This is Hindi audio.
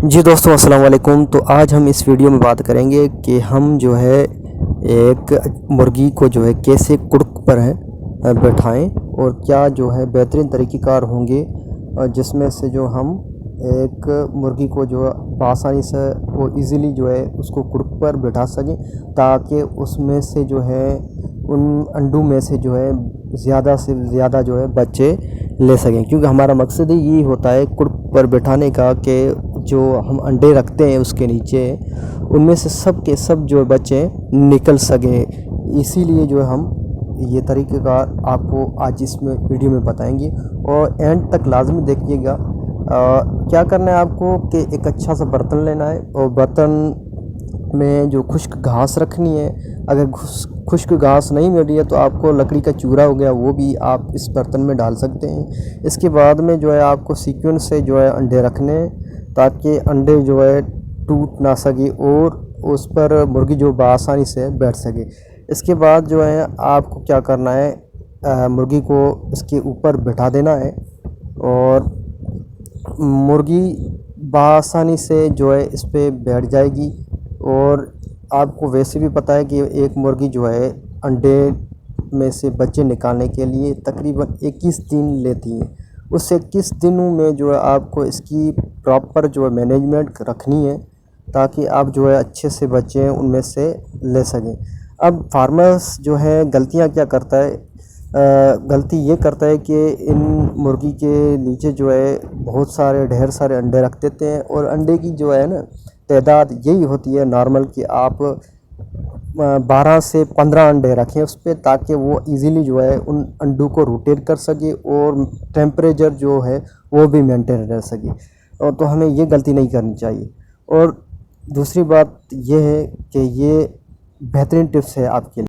जी दोस्तों, अस्सलाम वालेकुम। तो आज हम इस वीडियो में बात करेंगे कि हम जो है एक मुर्गी को जो है कैसे कुड़क पर है बैठाएं और क्या जो है बेहतरीन तरीक़ेकार होंगे जिसमें से जो हम एक मुर्गी को जो है आसानी से वो इजीली जो है उसको कुड़क पर बैठा सकें, ताकि उसमें से जो है उन अंडों में से जो है ज़्यादा से ज़्यादा जो है बच्चे ले सकें। क्योंकि हमारा मकसद ही यही होता है कुड़क पर बैठाने का कि जो हम अंडे रखते हैं उसके नीचे उनमें से सब के सब जो बच्चे निकल सकें। इसीलिए जो हम ये तरीक़ेकार आपको आज इसमें वीडियो में बताएंगे और एंड तक लाजमी देखिएगा। क्या करना है आपको कि एक अच्छा सा बर्तन लेना है और बर्तन में जो खुश्क घास रखनी है। अगर खुश्क घास नहीं मिल रही है तो आपको लकड़ी का चूरा हो गया वो भी आप इस बर्तन में डाल सकते हैं। इसके बाद में जो है आपको सीक्वेंस से जो है अंडे रखने हैं ताकि अंडे जो है टूट ना सके और उस पर मुर्गी जो आसानी से बैठ सके। इसके बाद जो है आपको क्या करना है, मुर्गी को इसके ऊपर बिठा देना है और मुर्गी आसानी से जो है इस पर बैठ जाएगी। और आपको वैसे भी पता है कि एक मुर्गी जो है अंडे में से बच्चे निकालने के लिए तकरीबन 21 दिन लेती है। उस 21 दिनों में जो है आपको इसकी प्रॉपर जो है मैनेजमेंट रखनी है ताकि आप जो है अच्छे से बच्चे उनमें से ले सकें। अब फार्मर्स जो है गलतियां क्या करता है, गलती ये करता है कि इन मुर्गी के नीचे जो है बहुत सारे ढेर सारे अंडे रख देते हैं और अंडे की जो है ना तादाद यही होती है नॉर्मल कि आप 12 से 15 अंडे रखें उस पर, ताकि वो इजीली जो है उन अंडों को रोटेट कर सके और टेम्परेचर जो है वो भी मेंटेन रह सके। और तो हमें ये गलती नहीं करनी चाहिए। और दूसरी बात ये है कि ये बेहतरीन टिप्स है आपके लिए।